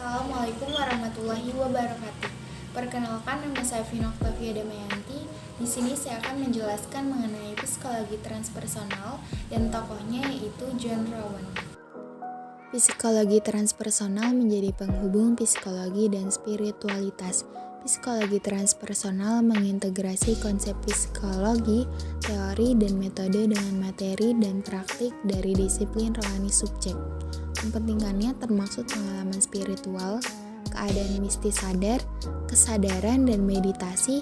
Assalamualaikum warahmatullahi wabarakatuh. Perkenalkan, nama saya Vina Octavia Damayanti. Di sini saya akan menjelaskan mengenai psikologi transpersonal dan tokohnya yaitu John Rowan. Psikologi transpersonal menjadi penghubung psikologi dan spiritualitas. Psikologi transpersonal mengintegrasi konsep psikologi, teori, dan metode dengan materi dan praktik dari disiplin rohani subjek. Kepentingannya termaksud pengalaman spiritual, keadaan mistis sadar, kesadaran dan meditasi,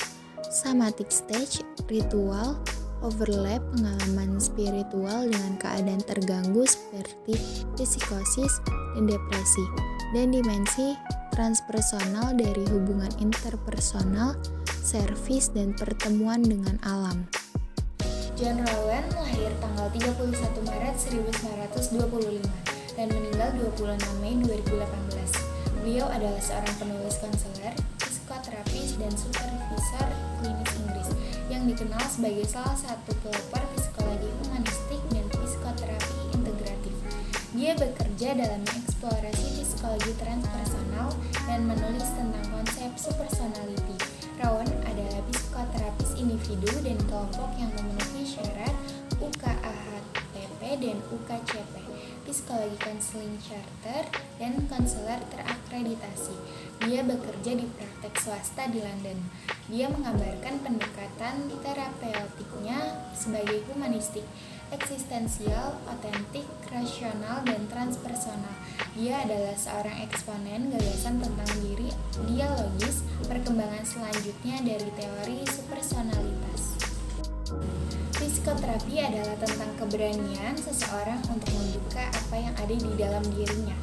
somatic stage, ritual, overlap pengalaman spiritual dengan keadaan terganggu seperti psikosis dan depresi, dan dimensi transpersonal dari hubungan interpersonal, service, dan pertemuan dengan alam. John Rowan lahir tanggal 31 Maret 1925 dan meninggal 26 Mei 2018. Beliau adalah seorang penulis konselor, psikoterapis, dan supervisor klinis Inggris yang dikenal sebagai salah satu pelopor psikologi humanistik dan psikoterapi integratif. Dia bekerja dalam mengeksplorasi psikologi transpersonal dan menulis tentang konsep supersonality. Rowan adalah psikoterapis individu dan kelompok yang memenuhi syarat UKAHTP dan UKCP, Psikologi Counseling Charter, dan konselor terakreditasi. Dia bekerja di praktek swasta di London. Dia menggambarkan pendekatan terapeutiknya sebagai humanistik, eksistensial, otentik, rasional, dan transpersonal. Dia adalah seorang eksponen gagasan tentang diri dialogis, perkembangan selanjutnya dari teori supersonalitas. Psikoterapi adalah tentang keberanian seseorang untuk membuka apa yang ada di dalam dirinya.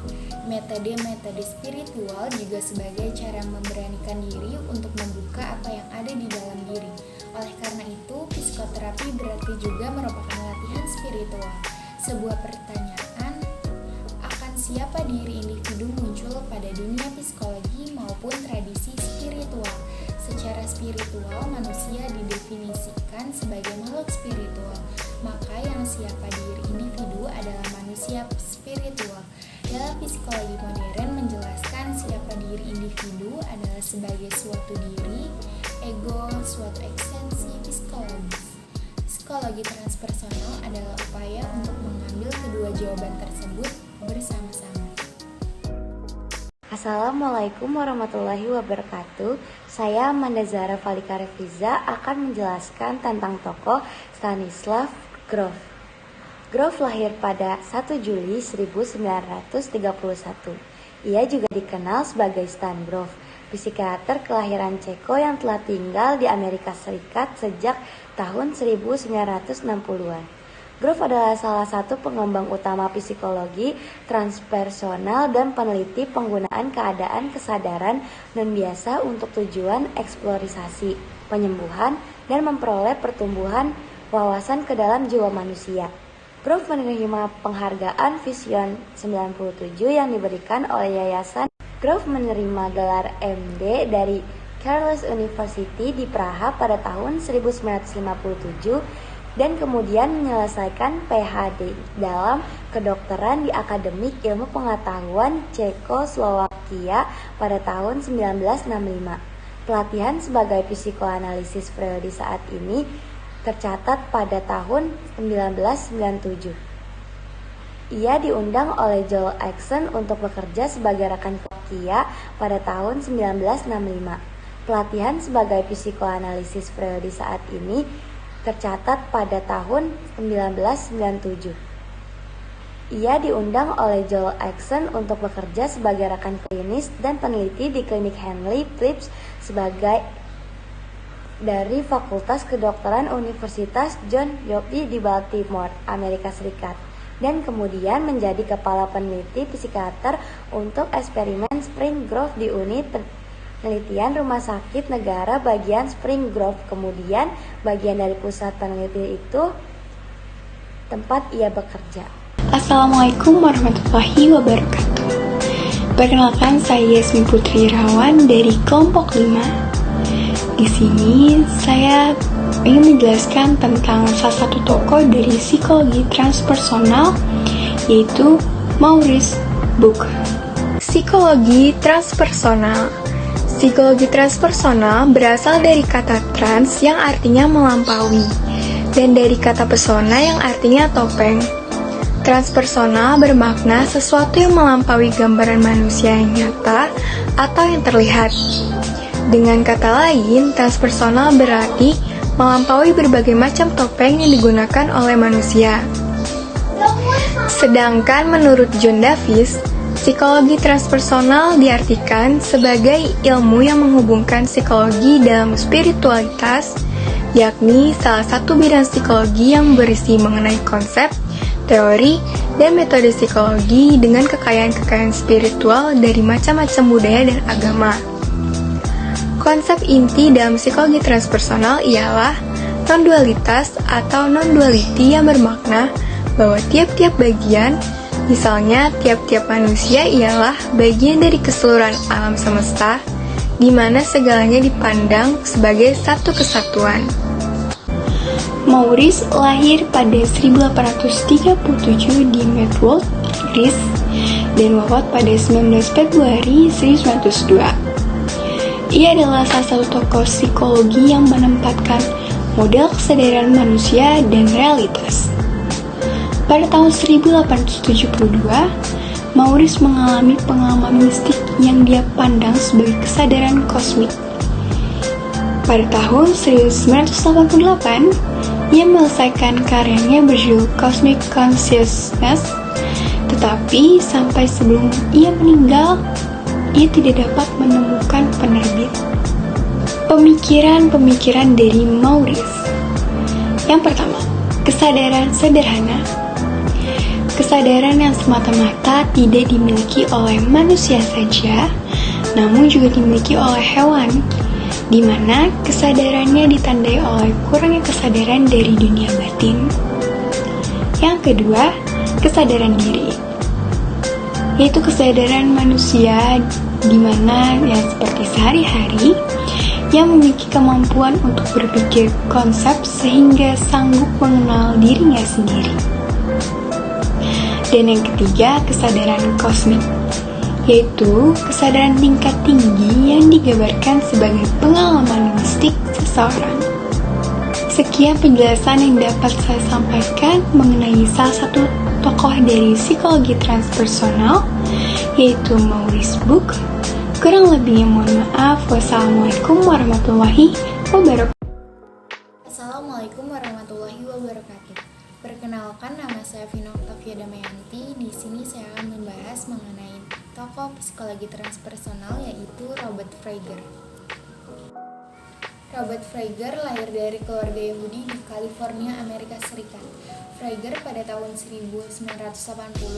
Metode-metode spiritual juga sebagai cara memberanikan diri untuk membuka apa yang ada di dalam diri. Oleh karena itu, psikoterapi berarti juga merupakan latihan spiritual. Sebuah pertanyaan akan siapa diri individu muncul pada dunia psikologi maupun tradisi spiritual. Secara spiritual, manusia didefinisikan sebagai makhluk spiritual, maka yang siapa diri individu adalah manusia spiritual. Dalam psikologi modern menjelaskan siapa diri individu adalah sebagai suatu diri, ego, suatu esensi psikologis. Psikologi transpersonal adalah upaya untuk mengambil kedua jawaban tersebut bersama-sama. Assalamualaikum warahmatullahi wabarakatuh. Saya Amanda Zahra Falika Refiza akan menjelaskan tentang tokoh Stanislav Grof. Grof lahir pada 1 Juli 1931. Ia juga dikenal sebagai Stan Grof, psikiater kelahiran Ceko yang telah tinggal di Amerika Serikat sejak tahun 1960-an. Grof adalah salah satu pengembang utama psikologi transpersonal dan peneliti penggunaan keadaan kesadaran non-biasa untuk tujuan eksplorasi, penyembuhan, dan memperoleh pertumbuhan wawasan ke dalam jiwa manusia. Grof menerima penghargaan Vision 97 yang diberikan oleh Yayasan. Grof menerima gelar MD dari Karls University di Praha pada tahun 1957 dan kemudian menyelesaikan PhD dalam kedokteran di Akademik Ilmu Pengetahuan Cekoslowakia pada tahun 1965. Pelatihan sebagai psikoanalisis Freud saat ini tercatat pada tahun 1997. Ia diundang oleh Joel Exton untuk bekerja sebagai rekan Slovakia pada tahun 1965. Pelatihan sebagai psikoanalisis Freud saat ini tercatat pada tahun 1997. Ia diundang oleh Joel Exton untuk bekerja sebagai rekan klinis dan peneliti di klinik Henley Phillips sebagai dari Fakultas Kedokteran Universitas Johns Hopkins di Baltimore, Amerika Serikat, dan kemudian menjadi kepala peneliti psikiater untuk eksperimen Spring Grove di unit penelitian Rumah Sakit Negara bagian Spring Grove. Kemudian bagian dari pusat penelitian itu tempat ia bekerja. Assalamualaikum warahmatullahi wabarakatuh. Perkenalkan, saya Yasmin Putri Irawan dari kelompok 5. Di sini saya ingin menjelaskan tentang salah satu tokoh dari psikologi transpersonal, yaitu Maurice Bucke. Psikologi transpersonal. Psikologi transpersonal berasal dari kata trans yang artinya melampaui, dan dari kata persona yang artinya topeng. Transpersonal bermakna sesuatu yang melampaui gambaran manusia yang nyata atau yang terlihat. Dengan kata lain, transpersonal berarti melampaui berbagai macam topeng yang digunakan oleh manusia. Sedangkan menurut John Davis, psikologi transpersonal diartikan sebagai ilmu yang menghubungkan psikologi dalam spiritualitas, yakni salah satu bidang psikologi yang berisi mengenai konsep, teori, dan metode psikologi dengan kekayaan-kekayaan spiritual dari macam-macam budaya dan agama. Konsep inti dalam psikologi transpersonal ialah non-dualitas atau non-duality yang bermakna bahwa tiap-tiap bagian, misalnya tiap-tiap manusia ialah bagian dari keseluruhan alam semesta, di mana segalanya dipandang sebagai satu kesatuan. Maurice lahir pada 1837 di Medwood, Inggris, dan wafat pada 19 Februari 1902. Ia adalah salah satu tokoh psikologi yang menempatkan model kesadaran manusia dan realitas. Pada tahun 1872, Maurice mengalami pengalaman mistik yang dia pandang sebagai kesadaran kosmik. Pada tahun 1988, ia menyelesaikan karyanya berjudul Cosmic Consciousness, tetapi sampai sebelum ia meninggal, ia tidak dapat menemukan penerbit. Pemikiran-pemikiran dari Maurice. Yang pertama, kesadaran sederhana. Kesadaran yang semata-mata tidak dimiliki oleh manusia saja, namun juga dimiliki oleh hewan, di mana kesadarannya ditandai oleh kurangnya kesadaran dari dunia batin. Yang kedua, kesadaran diri, yaitu kesadaran manusia di mana yang seperti sehari-hari yang memiliki kemampuan untuk berpikir konsep sehingga sanggup mengenal dirinya sendiri. Dan yang ketiga, kesadaran kosmik, yaitu kesadaran tingkat tinggi yang digambarkan sebagai pengalaman mistik seseorang. Sekian penjelasan yang dapat saya sampaikan mengenai salah satu tokoh dari psikologi transpersonal, yaitu Maurice Bucke. Kurang lebihnya mohon maaf. Wassalamualaikum warahmatullahi wabarakatuh. Assalamualaikum warahmatullahi wabarakatuh. Perkenalkan, nama saya Vina Octavia Damayanti. Di sini saya akan membahas mengenai tokoh psikologi transpersonal, yaitu Robert Frege. Robert Frege lahir dari keluarga Yahudi di California, Amerika Serikat. Frege pada tahun 1980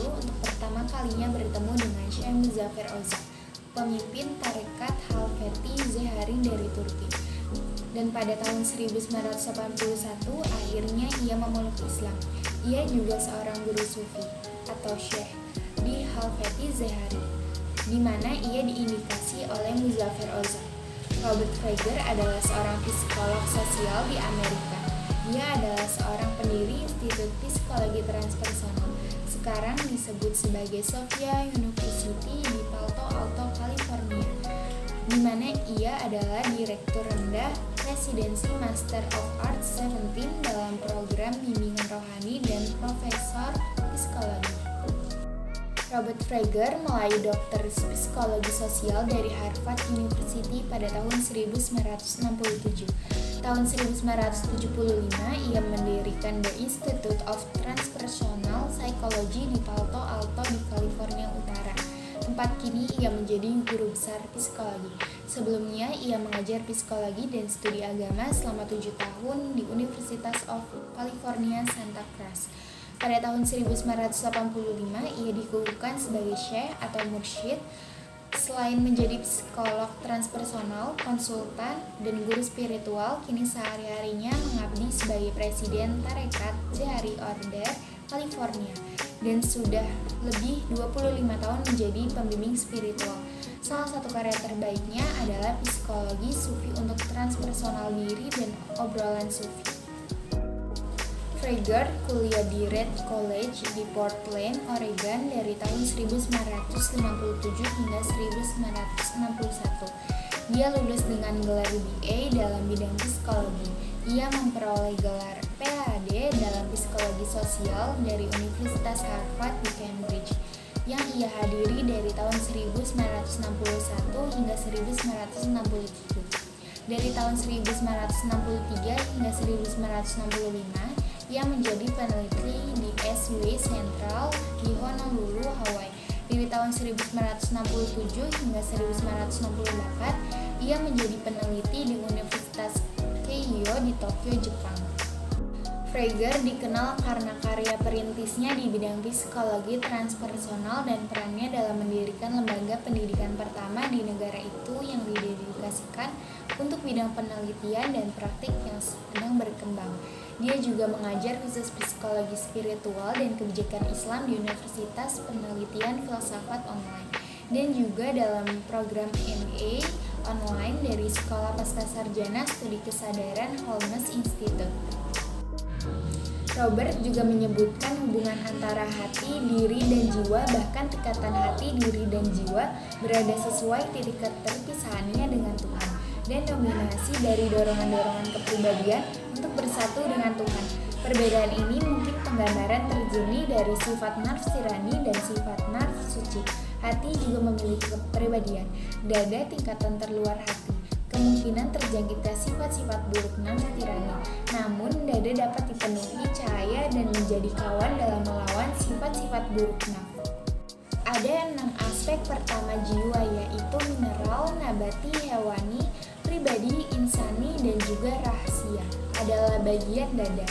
untuk pertama kalinya bertemu dengan Syekh Muzaffer Ozak, pemimpin tarekat Halfeti Zeharin dari Turki. Dan pada tahun 1981 akhirnya ia memeluk Islam. Ia juga seorang guru sufi atau syekh di Halfeti Zeharin, di mana ia diindikasi oleh Muzaffer Ozak. Robert Frege adalah seorang psikolog sosial di Amerika. Ia adalah seorang pendiri Institut Psikologi Transpersonal, sekarang disebut sebagai Sophia University di Palo Alto, California, di mana ia adalah direktur rendah Residency Master of Arts 17 dalam program bimbingan rohani dan profesor psikologi. Robert Frege meraih dokter psikologi sosial dari Harvard University pada tahun 1967. Tahun 1975 ia mendirikan The Institute of Transpersonal Psychology di Palo Alto di California Utara. Tempat kini ia menjadi guru besar psikologi. Sebelumnya ia mengajar psikologi dan studi agama selama 7 tahun di University of California, Santa Cruz. Pada tahun 1985 ia dikukuhkan sebagai syekh atau mursyid. Selain menjadi psikolog transpersonal, konsultan, dan guru spiritual, kini sehari-harinya mengabdi sebagai presiden tarekat Zehari Order California dan sudah lebih 25 tahun menjadi pembimbing spiritual. Salah satu karya terbaiknya adalah Psikologi Sufi untuk Transpersonal Diri dan Obrolan Sufi. Frege kuliah di Red College di Portland, Oregon dari tahun 1957 hingga 1961. Dia lulus dengan gelar BA dalam bidang psikologi. Ia memperoleh gelar PhD dalam psikologi sosial dari Universitas Harvard di Cambridge, yang ia hadiri dari tahun 1961 hingga 1967. Dari tahun 1963 hingga 1965, ia menjadi peneliti di SW Central di Honolulu, Hawaii. Dari tahun 1967 hingga 1968, ia menjadi peneliti di Universitas Keio di Tokyo, Jepang. Frege dikenal karena karya perintisnya di bidang psikologi transpersonal dan perannya dalam mendirikan lembaga pendidikan pertama di negara itu yang didedikasikan untuk bidang penelitian dan praktik yang sedang berkembang. Dia juga mengajar khusus psikologi spiritual dan kebijakan Islam di Universitas Penelitian Filsafat Online dan juga dalam program MA online dari Sekolah Pascasarjana Studi Kesadaran Holmes Institute. Robert juga menyebutkan hubungan antara hati, diri, dan jiwa, bahkan tingkatan hati, diri, dan jiwa berada sesuai titik keterpisahannya dengan Tuhan, dan dominasi dari dorongan-dorongan kepribadian untuk bersatu dengan Tuhan. Perbedaan ini mungkin penggambaran terjuni dari sifat nafsirani dan sifat nafs suci. Hati juga memiliki kepribadian, dada tingkatan terluar hati. Kemungkinan terjangkitnya sifat-sifat buruk nafsirani. Namun, dada dapat dipenuhi cahaya dan menjadi kawan dalam melawan sifat-sifat buruk nafs. Ada 6 aspek pertama jiwa, yaitu mineral, nabati, hewani, pribadi, insani, dan juga rahasia adalah bagian dada.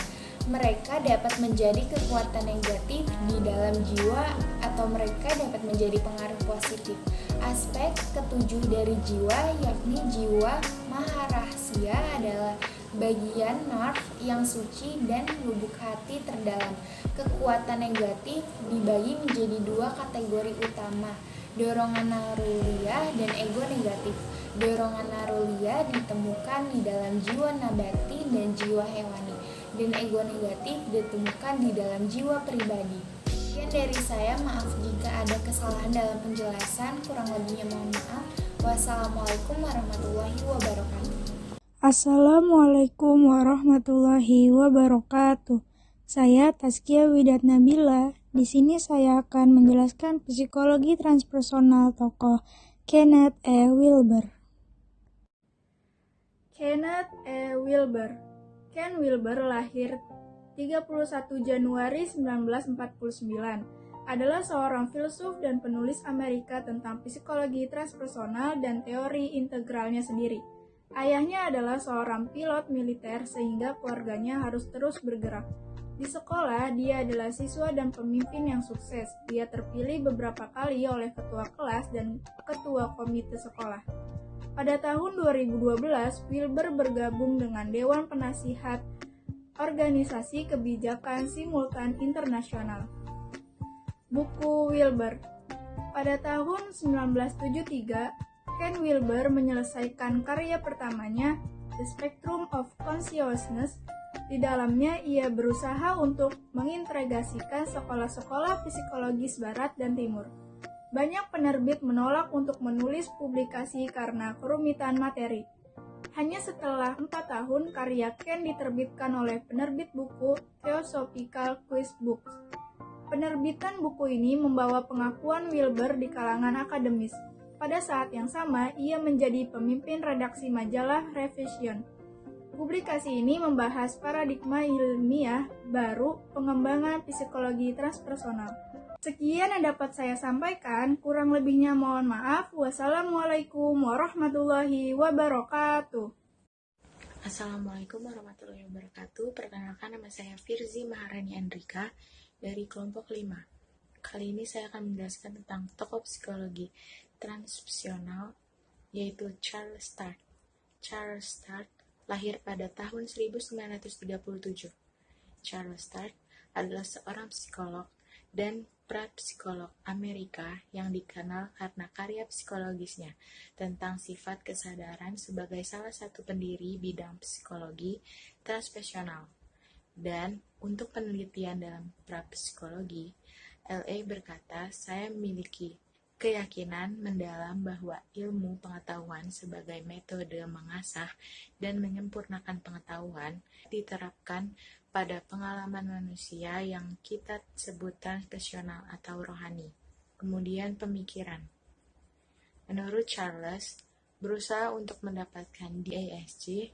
Mereka dapat menjadi kekuatan negatif di dalam jiwa atau mereka dapat menjadi pengaruh positif. Aspek ketujuh dari jiwa, yakni jiwa maha rahasia, adalah bagian nerve yang suci dan lubuk hati terdalam. Kekuatan negatif dibagi menjadi 2 kategori utama, dorongan narulia dan ego negatif. Dorongan narulia ditemukan di dalam jiwa nabati dan jiwa hewani, dan ego negatif ditemukan di dalam jiwa pribadi. Sekian dari saya, maaf jika ada kesalahan dalam penjelasan, kurang lebihnya mohon maaf. Wassalamualaikum warahmatullahi wabarakatuh. Assalamualaikum warahmatullahi wabarakatuh. Saya Taskia Widat Nabila. Di sini saya akan menjelaskan psikologi transpersonal tokoh Kenneth E. Wilber. Kenneth E. Wilber. Ken Wilber lahir 31 Januari 1949. Adalah seorang filsuf dan penulis Amerika tentang psikologi transpersonal dan teori integralnya sendiri. Ayahnya adalah seorang pilot militer sehingga keluarganya harus terus bergerak. Di sekolah, dia adalah siswa dan pemimpin yang sukses. Dia terpilih beberapa kali oleh ketua kelas dan ketua komite sekolah. Pada tahun 2012, Wilber bergabung dengan Dewan Penasihat Organisasi Kebijakan Simultan Internasional. Buku Wilber. Pada tahun 1973, Ken Wilber menyelesaikan karya pertamanya, The Spectrum of Consciousness. Di dalamnya, ia berusaha untuk mengintegrasikan sekolah-sekolah psikologis Barat dan Timur. Banyak penerbit menolak untuk menulis publikasi karena kerumitan materi. Hanya setelah 4 tahun, karya Ken diterbitkan oleh penerbit buku Theosophical Quest Books. Penerbitan buku ini membawa pengakuan Wilber di kalangan akademis. Pada saat yang sama, ia menjadi pemimpin redaksi majalah Revision. Publikasi ini membahas paradigma ilmiah baru pengembangan psikologi transpersonal. Sekian yang dapat saya sampaikan, kurang lebihnya mohon maaf. Wassalamualaikum warahmatullahi wabarakatuh. Assalamualaikum warahmatullahi wabarakatuh. Perkenalkan, nama saya Firzi Maharani Andrika dari kelompok 5. Kali ini saya akan menjelaskan tentang tokoh psikologi transpersonal, yaitu Charles Sturt. Charles Sturt lahir pada tahun 1937. Charles Sturt adalah seorang psikolog dan pra-psikolog Amerika yang dikenal karena karya psikologisnya tentang sifat kesadaran sebagai salah satu pendiri bidang psikologi transpersonal. Dan untuk penelitian dalam parapsikologi, LA berkata, saya memiliki keyakinan mendalam bahwa ilmu pengetahuan sebagai metode mengasah dan menyempurnakan pengetahuan diterapkan pada pengalaman manusia yang kita sebut transpersonal atau rohani. Kemudian pemikiran. Menurut Charles, berusaha untuk mendapatkan DASG,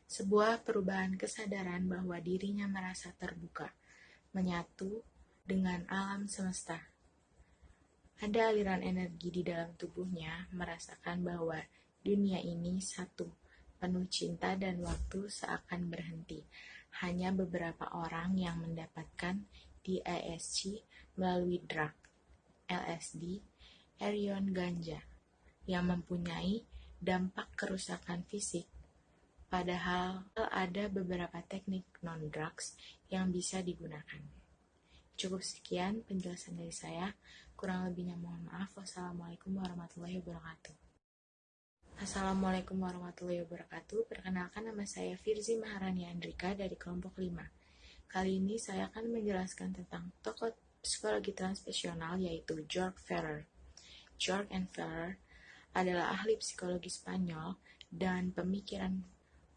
sebuah perubahan kesadaran bahwa dirinya merasa terbuka, menyatu dengan alam semesta. Ada aliran energi di dalam tubuhnya merasakan bahwa dunia ini satu, penuh cinta dan waktu seakan berhenti. Hanya beberapa orang yang mendapatkan DASG melalui drug, LSD, heroin, ganja, yang mempunyai dampak kerusakan fisik. Padahal ada beberapa teknik non-drugs yang bisa digunakan. Cukup sekian penjelasan dari saya. Kurang lebihnya mohon maaf. Wassalamualaikum warahmatullahi wabarakatuh. Assalamualaikum warahmatullahi wabarakatuh. Perkenalkan, nama saya Firzi Maharani Andrika dari kelompok 5. Kali ini saya akan menjelaskan tentang tokoh psikologi transpersonal yaitu George Ferrer. George and Ferrer adalah ahli psikologi Spanyol dan pemikiran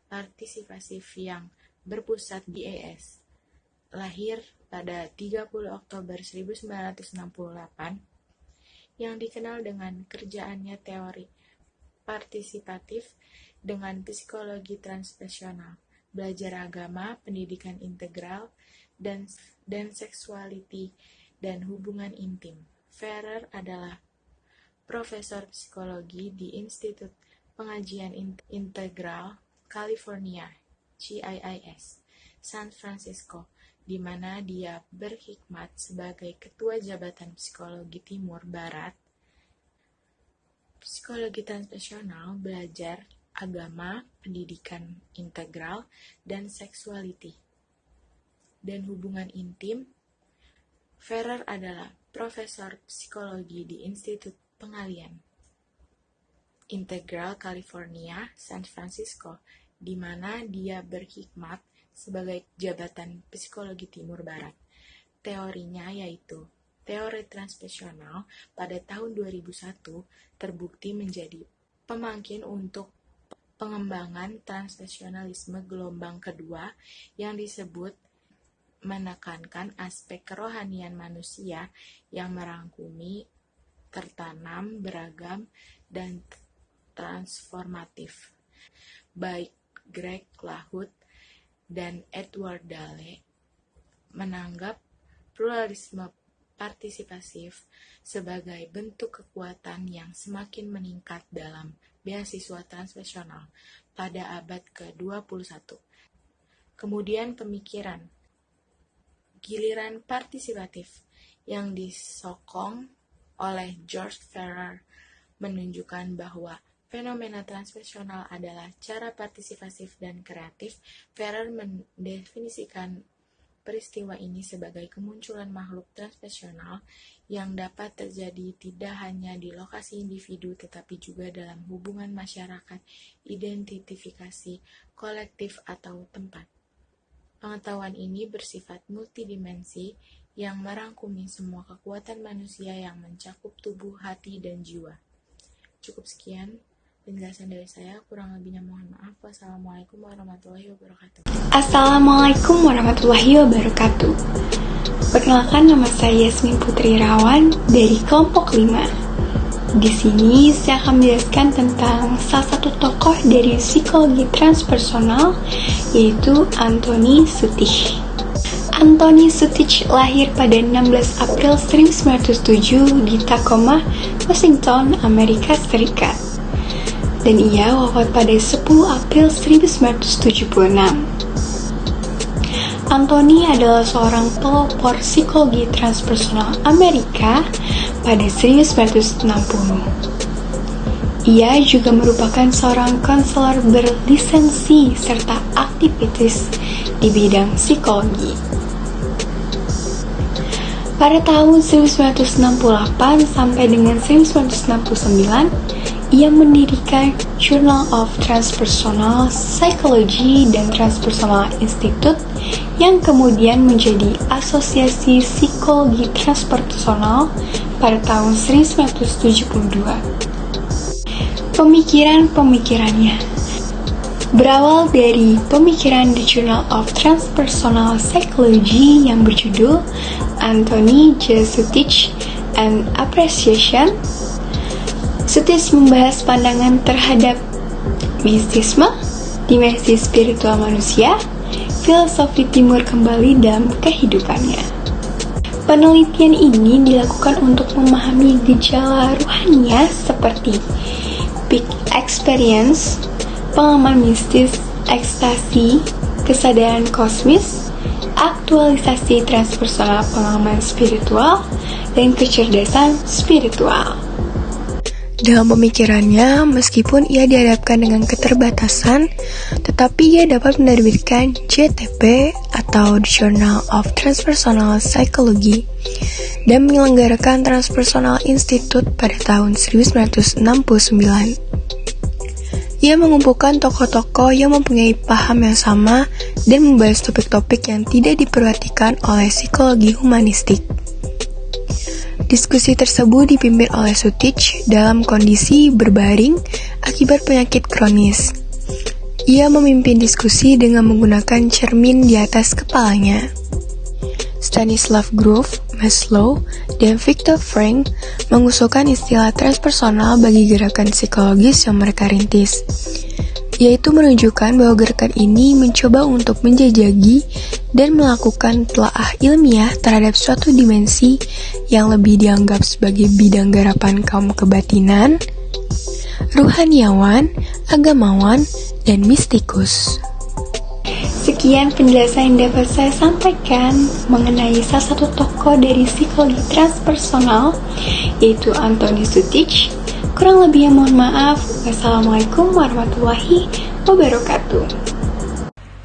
partisipasif yang berpusat di AS. Lahir pada 30 Oktober 1968, yang dikenal dengan kerjaannya teori partisipatif dengan psikologi transpersonal, belajar agama, pendidikan integral, dan seksualiti dan hubungan intim. Ferrer adalah profesor psikologi di Institut Pengajian Integral California, CIIS, San Francisco, di mana dia berkhidmat sebagai Ketua Jabatan Psikologi Timur Barat. Psikologi transpersonal belajar agama, pendidikan integral, dan seksualiti, dan hubungan intim. Ferrer adalah profesor psikologi di Institut Pengalian Integral California, San Francisco, di mana dia berkhidmat sebagai Jabatan Psikologi Timur Barat. Teorinya yaitu teori transpersonal pada tahun 2001 terbukti menjadi pemangkin untuk pengembangan transpersonalisme gelombang kedua yang disebut menekankan aspek kerohanian manusia yang merangkumi, tertanam, beragam, dan transformatif. Baik Greg Lahut dan Edward Dale menganggap pluralisme partisipasif sebagai bentuk kekuatan yang semakin meningkat dalam beasiswa transpersonal pada abad ke-21. Kemudian pemikiran giliran partisipatif yang disokong oleh George Ferrer menunjukkan bahwa fenomena transpersonal adalah cara partisipatif dan kreatif. Ferrer mendefinisikan peristiwa ini sebagai kemunculan makhluk transpersonal yang dapat terjadi tidak hanya di lokasi individu tetapi juga dalam hubungan masyarakat, identifikasi kolektif atau tempat. Pengetahuan ini bersifat multidimensi yang merangkumi semua kekuatan manusia yang mencakup tubuh, hati, dan jiwa. Cukup sekian penjelasan dari saya, kurang lebihnya mohon maaf. Wassalamualaikum warahmatullahi wabarakatuh. Assalamualaikum warahmatullahi wabarakatuh. Perkenalkan, nama saya Yasmin Putri Irawan dari kelompok 5. Di sini saya akan menjelaskan tentang salah satu tokoh dari psikologi transpersonal, yaitu Anthony Sutich. Anthony Sutich lahir pada 16 April 1907 di Tacoma, Washington, Amerika Serikat. Dan ia wafat pada 10 April 1976. Anthony adalah seorang pelopor psikologi transpersonal Amerika pada 1960. Ia juga merupakan seorang konselor berlisensi serta aktivis di bidang psikologi. Pada tahun 1968 sampai dengan 1969, Ia mendirikan Journal of Transpersonal Psychology dan Transpersonal Institute yang kemudian menjadi Asosiasi Psikologi Transpersonal pada tahun 1972. Pemikiran-pemikirannya berawal dari pemikiran The Journal of Transpersonal Psychology yang berjudul Anthony J. Sutich and Appreciation. Sutich membahas pandangan terhadap mistisme, dimensi spiritual manusia, filosofi timur kembali dalam kehidupannya. Penelitian ini dilakukan untuk memahami gejala ruhania seperti peak experience, pengalaman mistis, ekstasi, kesadaran kosmis, aktualisasi transpersonal pengalaman spiritual, dan kecerdasan spiritual. Dalam pemikirannya, meskipun ia dihadapkan dengan keterbatasan, tetapi ia dapat menerbitkan JTP atau The Journal of Transpersonal Psychology dan menyelenggarakan Transpersonal Institute pada tahun 1969. Ia mengumpulkan tokoh-tokoh yang mempunyai paham yang sama dan membahas topik-topik yang tidak diperhatikan oleh psikologi humanistik. Diskusi tersebut dipimpin oleh Sutich dalam kondisi berbaring akibat penyakit kronis. Ia memimpin diskusi dengan menggunakan cermin di atas kepalanya. Stanislav Grof, Maslow, dan Viktor Frankl mengusulkan istilah transpersonal bagi gerakan psikologis yang mereka rintis, yaitu menunjukkan bahwa gerakan ini mencoba untuk menjajaki dan melakukan telaah ilmiah terhadap suatu dimensi yang lebih dianggap sebagai bidang garapan kaum kebatinan, ruhaniawan, agamawan, dan mistikus. Sekian penjelasan yang dapat saya sampaikan mengenai salah satu tokoh dari psikologi transpersonal, yaitu Anthony Sutich. Kurang lebihnya mohon maaf. Wassalamualaikum warahmatullahi wabarakatuh.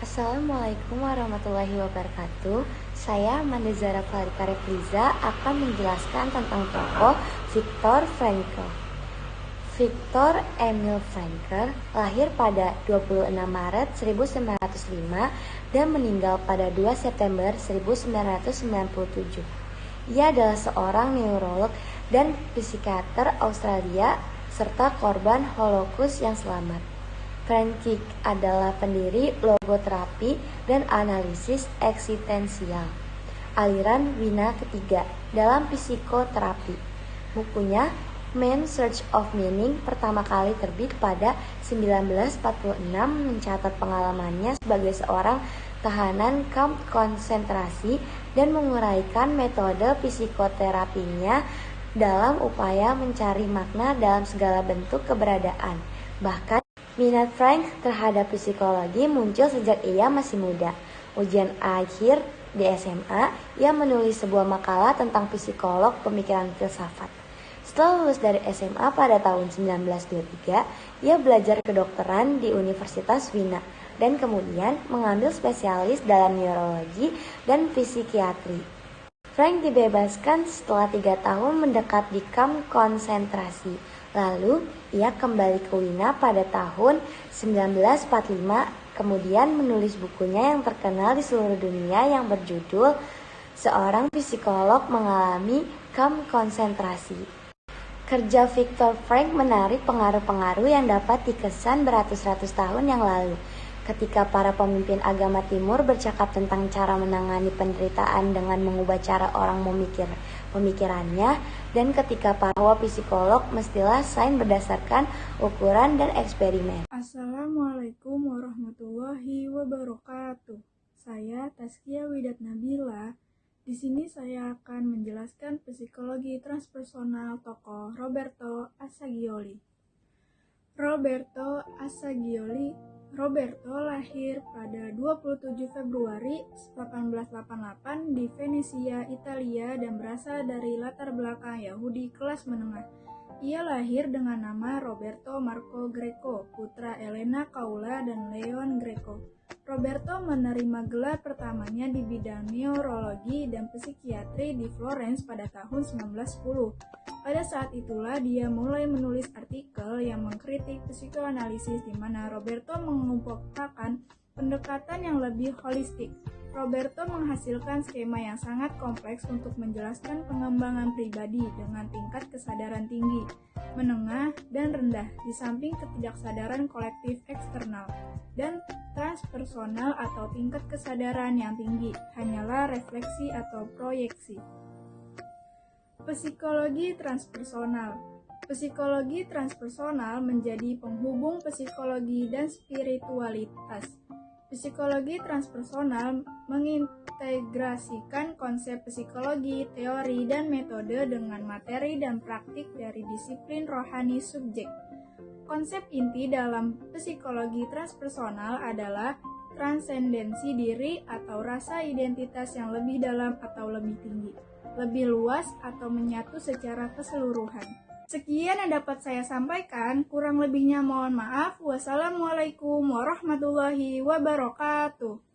Assalamualaikum warahmatullahi wabarakatuh. Saya Amanda Zara Farika Refliza akan menjelaskan tentang tokoh Viktor Frankl. Viktor Emil Frankl lahir pada 26 Maret 1905 dan meninggal pada 2 September 1997. Ia adalah seorang neurolog dan psikiater Australia serta korban Holocaust yang selamat. Frankl adalah pendiri logoterapi dan analisis eksistensial, aliran Wina ketiga dalam psikoterapi. Bukunya Man Search of Meaning pertama kali terbit pada 1946 mencatat pengalamannya sebagai seorang tahanan kamp konsentrasi dan menguraikan metode psikoterapinya dalam upaya mencari makna dalam segala bentuk keberadaan. Bahkan minat Frankl terhadap psikologi muncul sejak ia masih muda. Ujian akhir di SMA, ia menulis sebuah makalah tentang psikolog pemikiran filsafat. Setelah lulus dari SMA pada tahun 1923, ia belajar kedokteran di Universitas Wina dan kemudian mengambil spesialis dalam neurologi dan psikiatri. Frankl dibebaskan setelah 3 tahun mendekat di kamp konsentrasi. Lalu, ia kembali ke Wina pada tahun 1945, kemudian menulis bukunya yang terkenal di seluruh dunia yang berjudul Seorang Psikolog Mengalami Kamp Konsentrasi. Kerja Viktor Frankl menarik pengaruh-pengaruh yang dapat dikesan beratus-ratus tahun yang lalu. Ketika para pemimpin agama timur bercakap tentang cara menangani penderitaan dengan mengubah cara orang memikir pemikirannya, dan ketika para psikolog mestilah sains berdasarkan ukuran dan eksperimen. Assalamualaikum warahmatullahi wabarakatuh. Saya Taskia Widat Nabila. Di sini saya akan menjelaskan psikologi transpersonal tokoh Roberto Assagioli. Roberto lahir pada 27 Februari 1888 di Venesia, Italia dan berasal dari latar belakang Yahudi kelas menengah. Ia lahir dengan nama Roberto Marco Greco, putra Elena Caula dan Leon Greco. Roberto menerima gelar pertamanya di bidang neurologi dan psikiatri di Florence pada tahun 1910. Pada saat itulah dia mulai menulis artikel yang mengkritik psikoanalisis di mana Roberto mengemukakan pendekatan yang lebih holistik. Roberto menghasilkan skema yang sangat kompleks untuk menjelaskan pengembangan pribadi dengan tingkat kesadaran tinggi, menengah, dan rendah, di samping ketidaksadaran kolektif eksternal, dan transpersonal atau tingkat kesadaran yang tinggi, hanyalah refleksi atau proyeksi. Psikologi transpersonal. Psikologi transpersonal menjadi penghubung psikologi dan spiritualitas. Psikologi transpersonal mengintegrasikan konsep psikologi, teori, dan metode dengan materi dan praktik dari disiplin rohani subjek. Konsep inti dalam psikologi transpersonal adalah transendensi diri atau rasa identitas yang lebih dalam atau lebih tinggi, lebih luas atau menyatu secara keseluruhan. Sekian yang dapat saya sampaikan, kurang lebihnya mohon maaf. Wassalamualaikum warahmatullahi wabarakatuh.